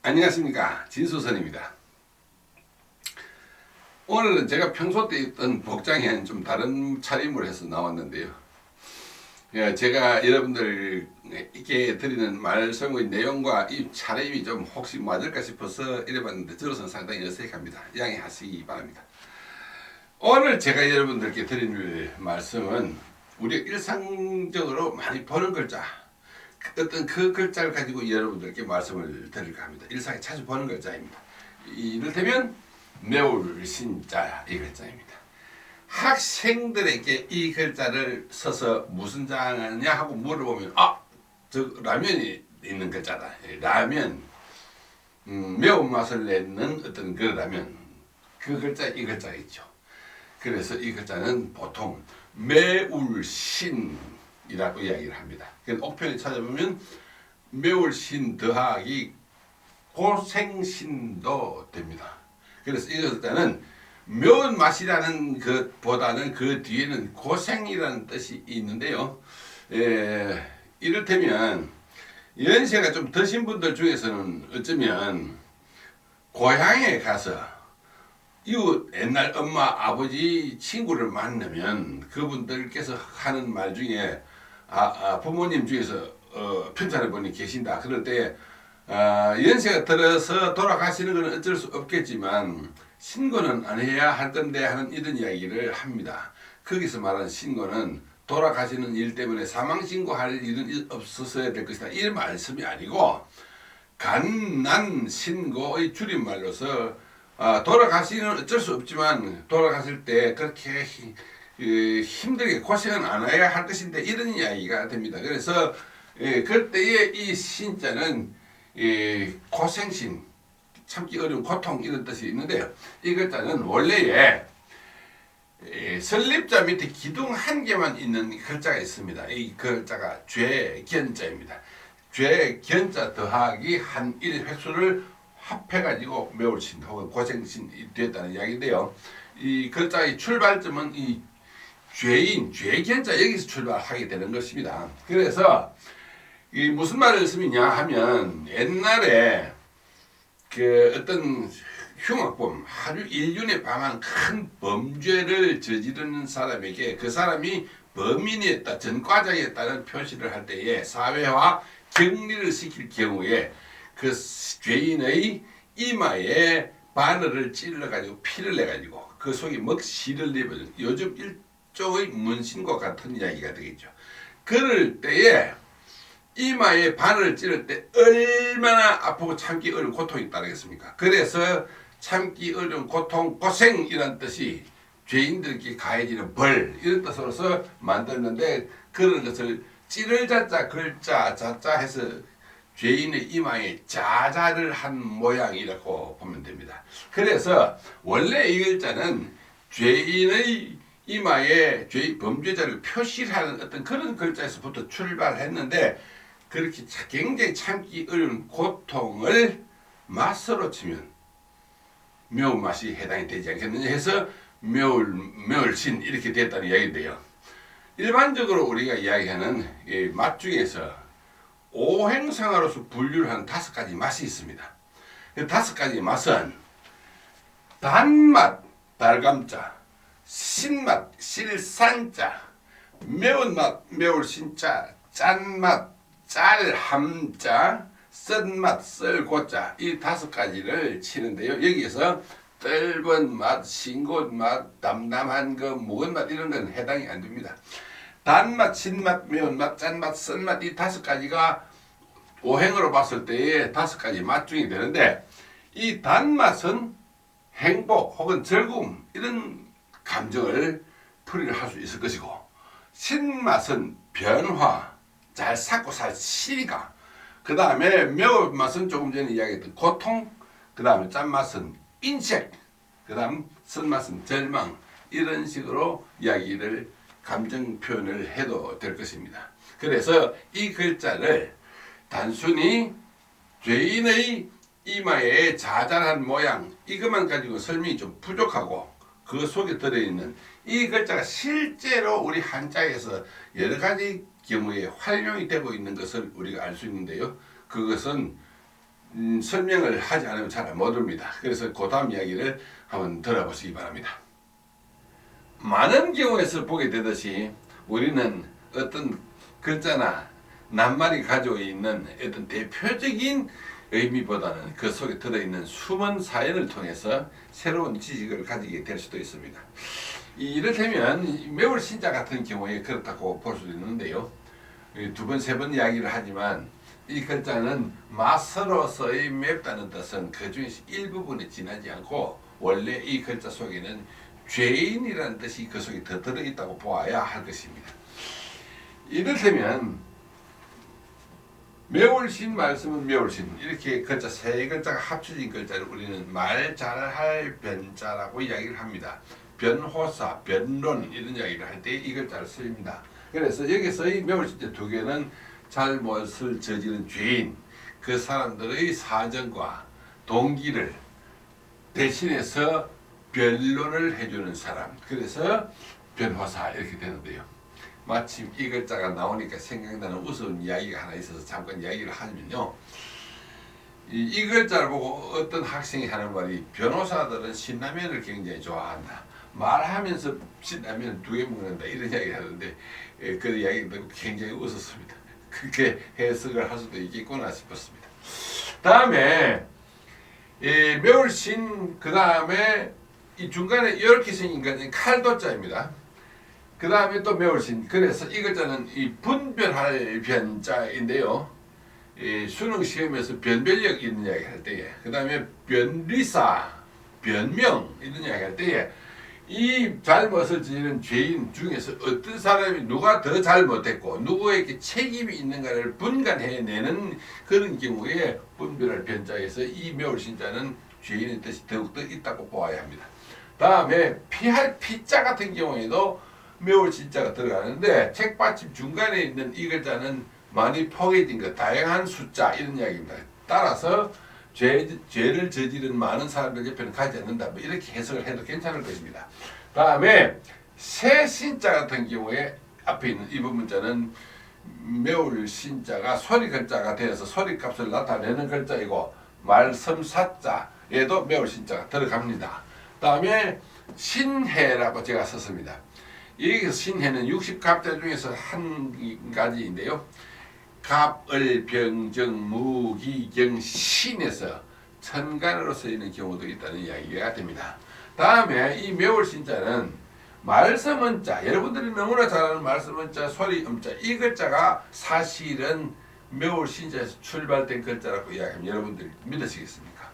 안녕하십니까, 진수선입니다. 오늘은 제가 평소 때 입던 복장에 좀 다른 차림을 해서 나왔는데요. 제가 여러분들께 드리는 말씀의 내용과 이 차림이 좀 혹시 맞을까 싶어서 이래봤는데 저로서는 상당히 어색합니다. 양해하시기 바랍니다. 오늘 제가 여러분들께 드릴 말씀은 우리가 일상적으로 많이 보는 글자, 어떤 그 글자를 가지고 여러분들께 말씀을 드릴까 합니다. 일상에 자주 보는 글자입니다. 이를테면 매울 신자, 이 글자입니다. 학생들에게 이 글자를 써서 무슨 자냐 하고 물어보면 저 라면이 있는 글자다. 라면, 매운맛을 내는 어떤 그 라면, 그 글자, 이 글자가 있죠. 그래서 이 글자는 보통 매울신 이라고 이야기를 합니다. 그래서 옥편에 찾아보면 매울신 더하기 고생신도 됩니다. 그래서 이것은 매운맛이라는 것보다는 그 뒤에는 고생이라는 뜻이 있는데요. 이를테면 연세가 좀 드신 분들 중에서는 어쩌면 고향에 가서 이웃 옛날 엄마 아버지 친구를 만나면 그분들께서 하는 말 중에 부모님 중에서 편찮은 분이 계신다. 그럴 때 연세가 들어서 돌아가시는 것은 어쩔 수 없겠지만 신고는 안 해야 할 건데 하는 이런 이야기를 합니다. 거기서 말하는 신고는 돌아가시는 일 때문에 사망신고할 일은 없었어야 될 것이다. 이 말씀이 아니고 간난신고의 줄임말로서 돌아가시는 어쩔 수 없지만 돌아가실 때 그렇게 힘들게 고생은 안 해야 할 것인데 이런 이야기가 됩니다. 그래서 그때의 이 신자는 고생신, 참기 어려운 고통 이런 뜻이 있는데요. 이 글자는 원래에 설립자 밑에 기둥 한 개만 있는 글자가 있습니다. 이 글자가 죄견자입니다. 죄견자 더하기 한일 획수를 합해가지고 매울신 혹은 고생신이 되었다는 이야기인데요. 이 글자의 출발점은 이 죄인, 죄견자 여기서 출발하게 되는 것입니다. 그래서 이 무슨 말을 쓰느냐 하면 옛날에 그 어떤 흉악범, 하루 일륜에 방한 큰 범죄를 저지르는 사람에게 그 사람이 범인이었다, 전과자였다는 표시를 할 때에 사회화 격리를 시킬 경우에 그 죄인의 이마에 바늘을 찔러가지고 피를 내가지고 그 속에 먹실을 내버려 요즘 일종의 문신과 같은 이야기가 되겠죠. 그럴 때에 이마에 바늘을 찌를 때 얼마나 아프고 참기 어려운 고통이 따르겠습니까? 그래서 참기 어려운 고통, 고생이란 뜻이 죄인들에게 가해지는 벌 이런 뜻으로서 만들었는데 그런 것을 찌를 자자 글자 자자 해서 죄인의 이마에 자자를 한 모양이라고 보면 됩니다. 그래서 원래 이 글자는 죄인의 이마에 범죄자를 표시하는 어떤 그런 글자에서부터 출발했는데 그렇게 굉장히 참기 어려운 고통을 맛으로 치면 매운맛이 해당이 되지 않겠느냐 해서 매울신 이렇게 됐다는 이야기인데요. 일반적으로 우리가 이야기하는 이 맛 중에서 오행상으로서 분류를 하는 5가지 맛이 있습니다. 그 5가지 맛은 단맛, 달감자, 신맛, 실산자, 매운맛, 매울신자, 짠맛, 짤함자, 쓴맛, 썰고자 이 5가지를 치는데요. 여기에서 떫은 맛, 싱거운 맛, 담담한 거, 묵은 맛 이런 건 해당이 안 됩니다. 단맛, 신맛, 매운맛, 짠맛, 쓴맛 이 5가지가 오행으로 봤을 때의 5가지 맛 중에 되는데 이 단맛은 행복 혹은 즐거움 이런 감정을 풀이를 할 수 있을 것이고 신맛은 변화, 잘 삭고 살 시가 그 다음에 매운맛은 조금 전에 이야기했던 고통 그 다음에 짠맛은 인색 그 다음 쓴맛은 절망 이런 식으로 이야기를 감정 표현을 해도 될 것입니다. 그래서 이 글자를 단순히 죄인의 이마에 자잘한 모양 이것만 가지고 설명이 좀 부족하고 그 속에 들어있는 이 글자가 실제로 우리 한자에서 여러 가지 경우에 활용이 되고 있는 것을 우리가 알 수 있는데요. 그것은 설명을 하지 않으면 잘 못 옵니다. 그래서 그 다음 이야기를 한번 들어보시기 바랍니다. 많은 경우에서 보게 되듯이 우리는 어떤 글자나 낱말이 가지고 있는 어떤 대표적인 의미보다는 그 속에 들어있는 숨은 사연을 통해서 새로운 지식을 가지게 될 수도 있습니다. 이를테면 매월 신자 같은 경우에 그렇다고 볼 수도 있는데요. 두 번, 세 번 이야기를 하지만 이 글자는 맛으로서의 맵다는 뜻은 그 중에서 일부분에 지나지 않고 원래 이 글자 속에는 죄인이라는 뜻이 그 속에 더 들어있다고 보아야 할 것입니다. 이를테면 매월신 말씀은 매월신 이렇게 글자 세 글자가 합쳐진 글자를 우리는 말 잘할 변자라고 이야기를 합니다. 변호사, 변론 이런 이야기를 할 때 이 글자를 씁니다. 그래서 여기서 이 매월신 두 개는 잘못을 저지른 죄인 그 사람들의 사정과 동기를 대신해서 변론을 해주는 사람 그래서 변호사 이렇게 되는데요. 마침 이 글자가 나오니까 생각나는 우스운 이야기가 하나 있어서 잠깐 이야기를 하면요. 이 글자를 보고 어떤 학생이 하는 말이 변호사들은 신라면을 굉장히 좋아한다. 말하면서 신라면 2개 먹는다 이런 이야기를 하는데 그 이야기를 듣고 굉장히 웃었습니다. 그렇게 해석을 할 수도 있겠구나 싶었습니다. 다음에 매월신 그 다음에 이 중간에 이렇게 생긴 것은 칼도자입니다. 그 다음에 또 매월신 그래서 이 글자는 이 분별할 변자인데요. 수능 시험에서 변별력 있는 이야기 할 때에 그 다음에 변리사 변명 이런 이야기 할 때에 이 잘못을 저지른 죄인 중에서 어떤 사람이 누가 더 잘못했고 누구에게 책임이 있는가를 분간해내는 그런 경우에 분별할 변자에서 이 매월신자는 죄인의 뜻이 더욱더 있다고 보아야 합니다. 다음에 피할 피자 같은 경우에도 매월신자가 들어가는데 책받침 중간에 있는 이 글자는 많이 포개진 것, 다양한 숫자 이런 이야기입니다. 따라서 죄를 저지른 많은 사람들 옆에는 가지 않는다. 뭐 이렇게 해석을 해도 괜찮을 것입니다. 다음에 새 신자 같은 경우에 앞에 있는 이 부분자는 매울 신자가 소리 글자가 되어서 소리값을 나타내는 글자이고 말씀 사자에도 매울 신자가 들어갑니다. 다음에 신해라고 제가 썼습니다. 여기서 신해는 60갑자 중에서 한 가지인데요. 갑을 병정 무기경 신에서 천간으로 쓰이는 경우도 있다는 이야기가 됩니다. 다음에 이 매월신자는 말씀은자 여러분들이 너무나 잘 아는 말씀은자 소리음자 이 글자가 사실은 매월신자에서 출발된 글자라고 이야기하면 여러분들이 믿으시겠습니까?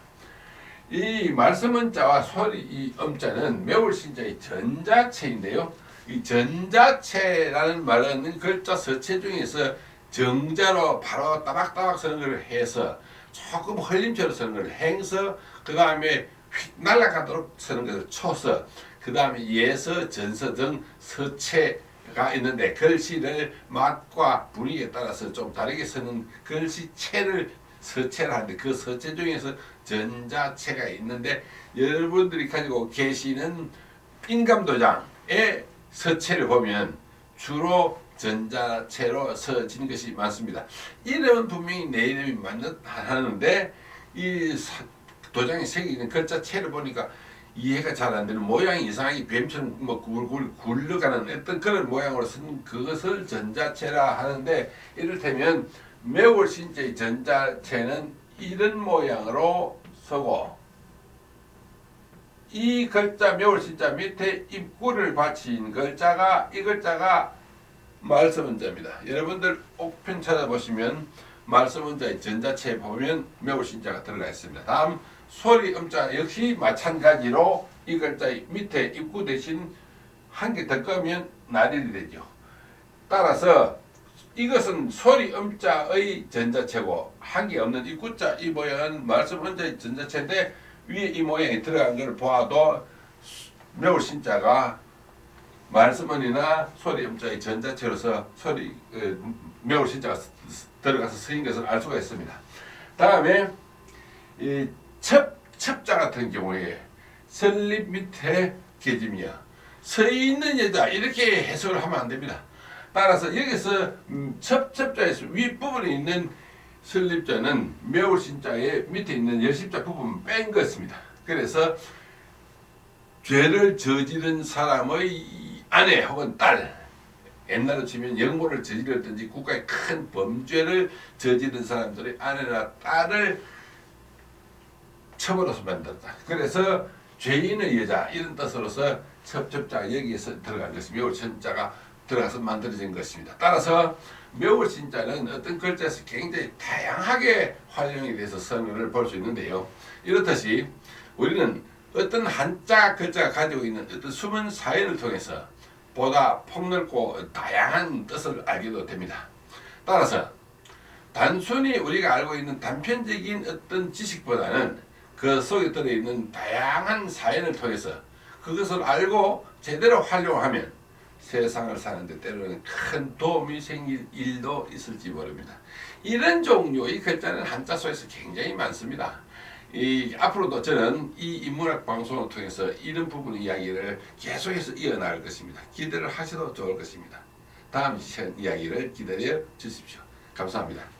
이 말씀은자와 소리음자는 매월신자의 전자체인데요. 이 전자체라는 말은 글자 서체 중에서 정자로 바로 따박따박 쓰는 걸 해서 조금 흘림체로 쓰는 걸 행서 그 다음에 휙 날아가도록 쓰는 것을 초서 그 다음에 예서 전서 등 서체가 있는데 글씨를 맛과 분위기에 따라서 좀 다르게 쓰는 글씨체를 서체를 하는데 그 서체 중에서 전자체가 있는데 여러분들이 가지고 계시는 인감도장의 서체를 보면 주로 전자체로 써진 것이 많습니다. 이름은 분명히 내 이름이 맞는 하는데 이 도장에 새기는 글자체를 보니까 이해가 잘 안 되는 모양이 이상하게 뱀처럼 뭐 굴러가는 어떤 그런 모양으로 쓴 그것을 전자체라 하는데 이를테면 매월신자의 전자체는 이런 모양으로 서고 이 글자 매월신자 밑에 입구를 받친 글자가 이 글자가 말씀은자입니다. 여러분들 옥편 찾아보시면 말씀은자의 전자체에 보면 매월신자가 들어가 있습니다. 다음 소리음자 역시 마찬가지로 이 글자의 밑에 입구 대신 한 개 더 꺼면 나릴이 되죠. 따라서 이것은 소리음자의 전자체고 한 개 없는 입구자 이 모양은 말씀은자의 전자체인데 위에 이 모양이 들어간 걸 보아도 매월신자가 말씀은이나 소리음자의 전자체로서 매월신자가 들어가서 쓰인 것을 알 수가 있습니다. 다음에 이 첩자 같은 경우에 설립 밑에 계짐이야 서 있는 여자 이렇게 해석을 하면 안 됩니다. 따라서 여기서 첩자에서 윗부분에 있는 설립자는 매울 신자의 밑에 있는 열십자 부분 뺀 것입니다. 그래서 죄를 저지른 사람의 아내 혹은 딸, 옛날로 치면 영모를 저질렀든지 국가의 큰 범죄를 저지른 사람들의 아내나 딸을 첩으로서 만들었다. 그래서 죄인의 여자 이런 뜻으로서 첩자가 여기에서 들어간 것이 매울 신자가 들어가서 만들어진 것입니다. 따라서 매울 신자는 어떤 글자에서 굉장히 다양하게 활용이 돼서 선언을 볼 수 있는데요. 이렇듯이 우리는 어떤 한자 글자가 가지고 있는 어떤 숨은 사연을 통해서 보다 폭넓고 다양한 뜻을 알게도 됩니다. 따라서 단순히 우리가 알고 있는 단편적인 어떤 지식보다는 그 속에 들어있는 다양한 사연을 통해서 그것을 알고 제대로 활용하면 세상을 사는데 때로는 큰 도움이 생길 일도 있을지 모릅니다. 이런 종류의 글자는 한자 속에서 굉장히 많습니다. 앞으로도 저는 이 인문학 방송을 통해서 이런 부분의 이야기를 계속해서 이어나갈 것입니다. 기대를 하셔도 좋을 것입니다. 다음 시간 이야기를 기다려 주십시오. 감사합니다.